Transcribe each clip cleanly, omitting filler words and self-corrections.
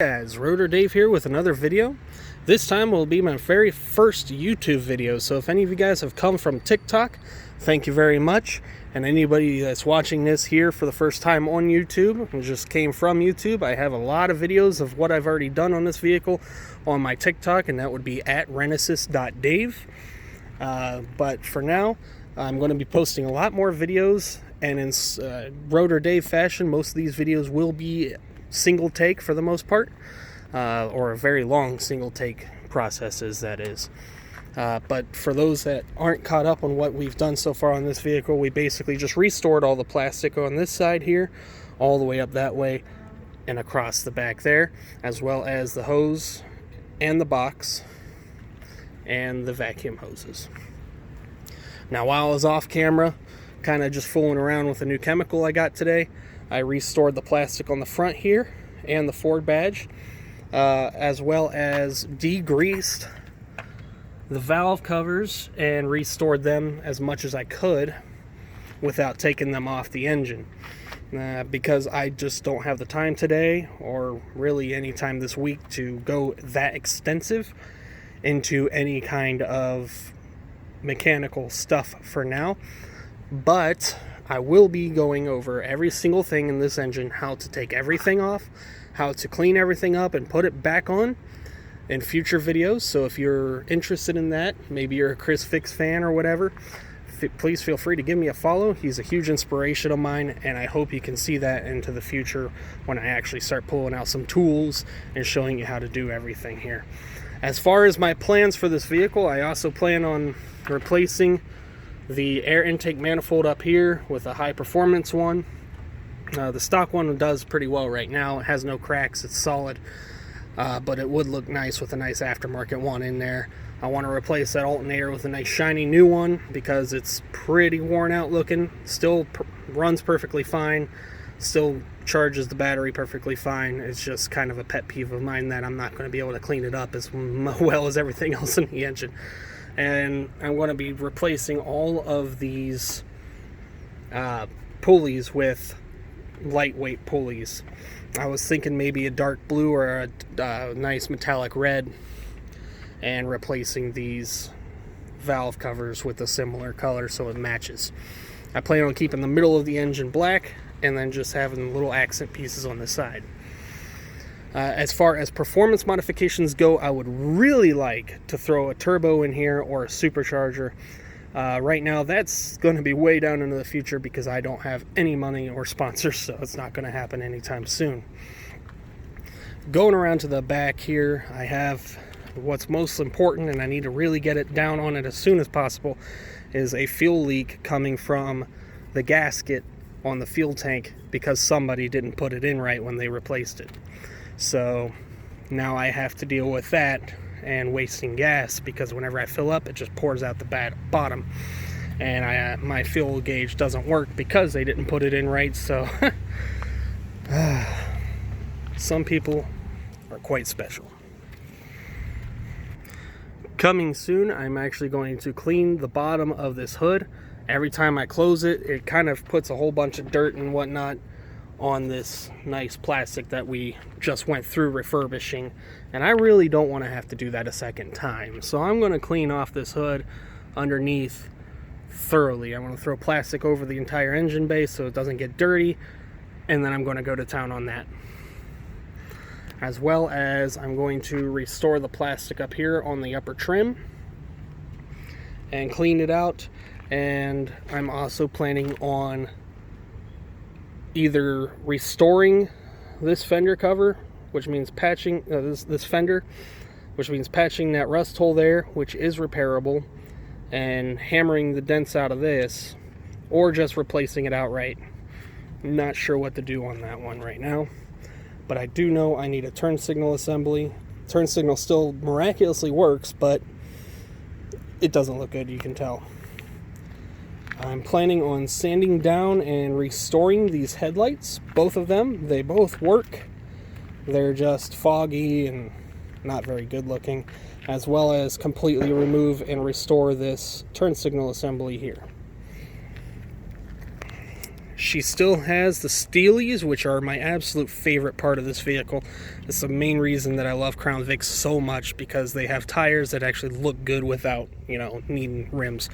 Guys, Rotor Dave here with another video. This time will be my very first YouTube video, so if any of you guys have come from TikTok, thank you very much. And anybody that's watching this here for the first time on YouTube and just came from YouTube, I have a lot of videos of what I've already done on this vehicle on my TikTok, and that would be at renesis.dave. But for now, I'm going to be posting a lot more videos, and in Rotor Dave fashion, most of these videos will be single take for the most part, or a very long single take processes, that is. But for those that aren't caught up on what we've done so far on this vehicle, we basically just restored all the plastic on this side here, all the way up that way and across the back there, as well as the hose and the box and the vacuum hoses. Now, while I was off camera, kind of just fooling around with a new chemical I got today, I restored the plastic on the front here and the Ford badge, as well as degreased the valve covers and restored them as much as I could without taking them off the engine, because I just don't have the time today, or really any time this week, to go that extensive into any kind of mechanical stuff for now. But I will be going over every single thing in this engine, how to take everything off, how to clean everything up and put it back on in future videos. So if you're interested in that, maybe you're a ChrisFix fan or whatever, please feel free to give me a follow. He's a huge inspiration of mine, and I hope you can see that into the future when I actually start pulling out some tools and showing you how to do everything here. As far as my plans for this vehicle, I also plan on replacing the air intake manifold up here with a high performance one. The stock one does pretty well right now. It has no cracks, it's solid, but it would look nice with a nice aftermarket one in there. I want to replace that alternator with a nice shiny new one because it's pretty worn out looking. Still runs perfectly fine, still charges the battery perfectly fine. It's just kind of a pet peeve of mine that I'm not going to be able to clean it up as well as everything else in the engine. And I'm going to be replacing all of these pulleys with lightweight pulleys. I was thinking maybe a dark blue or a nice metallic red, and replacing these valve covers with a similar color so it matches. I plan on keeping the middle of the engine black and then just having little accent pieces on the side. As far as performance modifications go, I would really like to throw a turbo in here or a supercharger. Right now, that's going to be way down into the future because I don't have any money or sponsors, so it's not going to happen anytime soon. Going around to the back here, I have what's most important, and I need to really get it down on it as soon as possible, is a fuel leak coming from the gasket on the fuel tank because somebody didn't put it in right when they replaced it. So now I have to deal with that and wasting gas, because whenever I fill up, it just pours out the bottom, and my fuel gauge doesn't work because they didn't put it in right. So some people are quite special. Coming soon, I'm actually going to clean the bottom of this hood. Every time I close it, it kind of puts a whole bunch of dirt and whatnot on this nice plastic that we just went through refurbishing, and I really don't want to have to do that a second time. So I'm going to clean off this hood underneath thoroughly. I'm going to throw plastic over the entire engine base so it doesn't get dirty, and then I'm going to go to town on that. As well as I'm going to restore the plastic up here on the upper trim and clean it out. And I'm also planning on either restoring this fender cover, which means patching this fender, which means patching that rust hole there, which is repairable, and hammering the dents out of this, or just replacing it outright. Not sure what to do on that one right now, but I do know I need a turn signal assembly. Turn signal still miraculously works, but it doesn't look good, you can tell. I'm planning on sanding down and restoring these headlights, both of them. They both work. They're just foggy and not very good looking, as well as completely remove and restore this turn signal assembly here. She still has the steelies, which are my absolute favorite part of this vehicle. It's the main reason that I love Crown Vics so much, because they have tires that actually look good without, needing rims.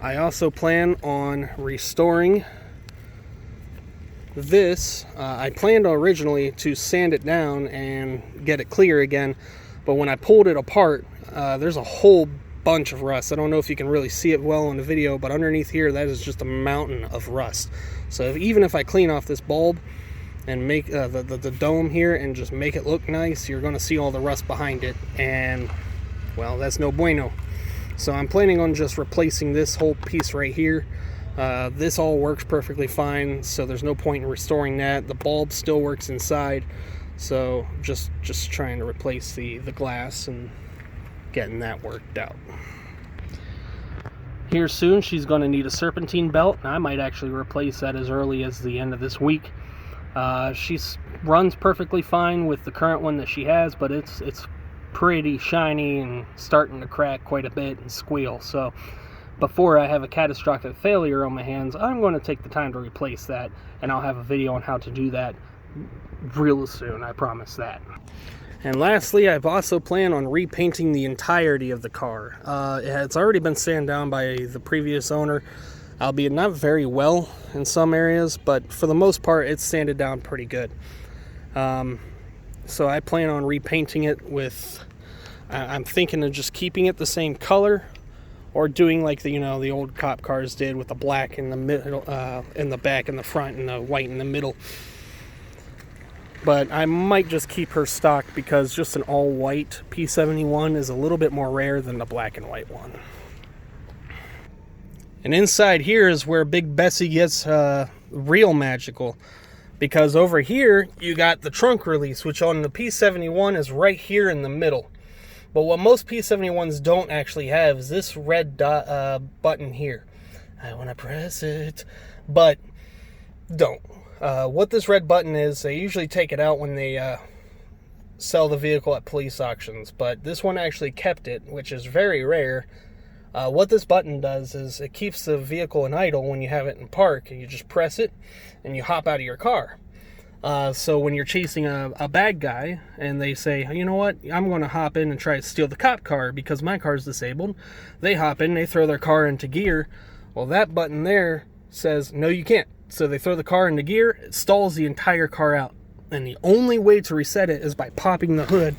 I also plan on restoring this. I planned originally to sand it down and get it clear again, but when I pulled it apart, there's a whole bunch of rust. I don't know if you can really see it well in the video, but underneath here, that is just a mountain of rust. So even if I clean off this bulb and make the dome here and just make it look nice, you're going to see all the rust behind it, and well, that's no bueno. So I'm planning on just replacing this whole piece right here. This all works perfectly fine, so there's no point in restoring that. The bulb still works inside, so just trying to replace the glass and getting that worked out. Here soon, she's going to need a serpentine belt, and I might actually replace that as early as the end of this week. She runs perfectly fine with the current one that she has, but it's pretty shiny and starting to crack quite a bit and squeal. So before I have a catastrophic failure on my hands, I'm going to take the time to replace that, and I'll have a video on how to do that real soon, I promise that. And lastly, I've also planned on repainting the entirety of the car. It's already been sanded down by the previous owner, albeit not very well in some areas, but for the most part, it's sanded down pretty good. So I plan on repainting it with, I'm thinking of just keeping it the same color, or doing like the old cop cars did, with the black in the middle, in the back and the front, and the white in the middle. But I might just keep her stock, because just an all-white P71 is a little bit more rare than the black and white one. And inside here is where Big Bessie gets real magical, because over here you got the trunk release, which on the P71 is right here in the middle. But what most P71s don't actually have is this red dot, button here. I want to press it, but don't. What this red button is, they usually take it out when they sell the vehicle at police auctions, but this one actually kept it, which is very rare. What this button does is it keeps the vehicle in idle when you have it in park, and you just press it and you hop out of your car. So when you're chasing a bad guy and they say, you know what, I'm going to hop in and try to steal the cop car because my car's disabled, they hop in, they throw their car into gear. Well, that button there says, no, you can't. So they throw the car into gear, it stalls the entire car out. And the only way to reset it is by popping the hood,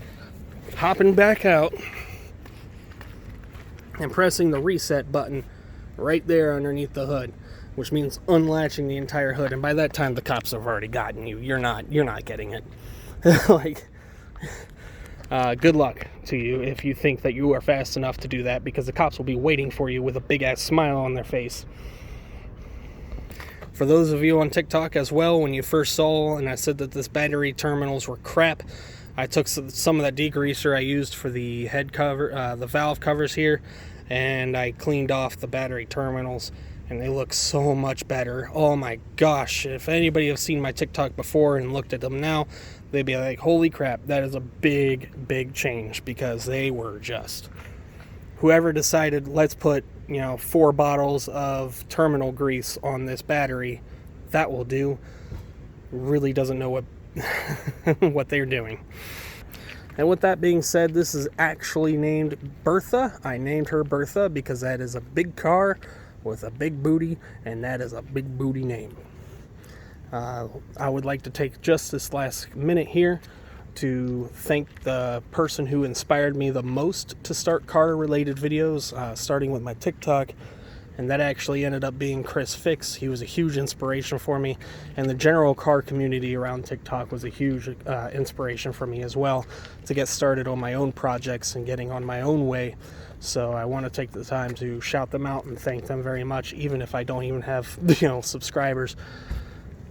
hopping back out, and pressing the reset button right there underneath the hood, which means unlatching the entire hood. And by that time, the cops have already gotten you. You're not getting it. Good luck to you if you think that you are fast enough to do that, because the cops will be waiting for you with a big ass smile on their face. For those of you on TikTok as well, when you first saw and I said that this battery terminals were crap, I took some of that degreaser I used for the head cover, the valve covers here, and I cleaned off the battery terminals, and they look so much better. Oh my gosh, if anybody has seen my TikTok before and looked at them now, they'd be like, holy crap, that is a big change, because they were just, whoever decided, let's put 4 bottles of terminal grease on this battery, that will do, really doesn't know what what they're doing. And with that being said, this is actually named Bertha. I named her Bertha because that is a big car with a big booty, and that is a big booty name. I would like to take just this last minute here to thank the person who inspired me the most to start car-related videos, starting with my TikTok, and that actually ended up being ChrisFix. He was a huge inspiration for me, and the general car community around TikTok was a huge inspiration for me as well, to get started on my own projects and getting on my own way. So I want to take the time to shout them out and thank them very much, even if I don't even have subscribers.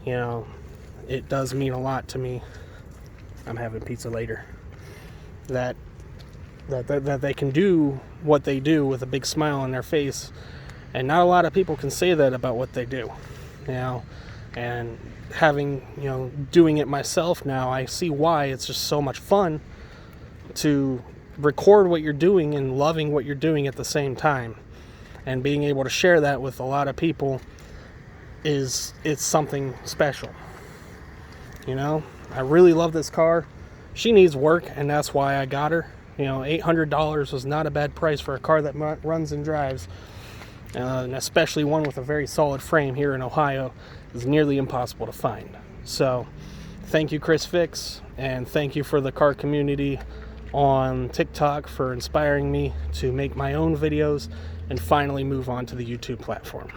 It does mean a lot to me. I'm having pizza later. That they can do what they do with a big smile on their face, and not a lot of people can say that about what they do. And having doing it myself now, I see why it's just so much fun to record what you're doing and loving what you're doing at the same time. and being able to share that with a lot of people it's something special. You know, I really love this car. She needs work, and that's why I got her. You know, $800 was not a bad price for a car that runs and drives, and especially one with a very solid frame here in Ohio is nearly impossible to find. So thank you, ChrisFix, and thank you for the car community on TikTok for inspiring me to make my own videos and finally move on to the YouTube platform.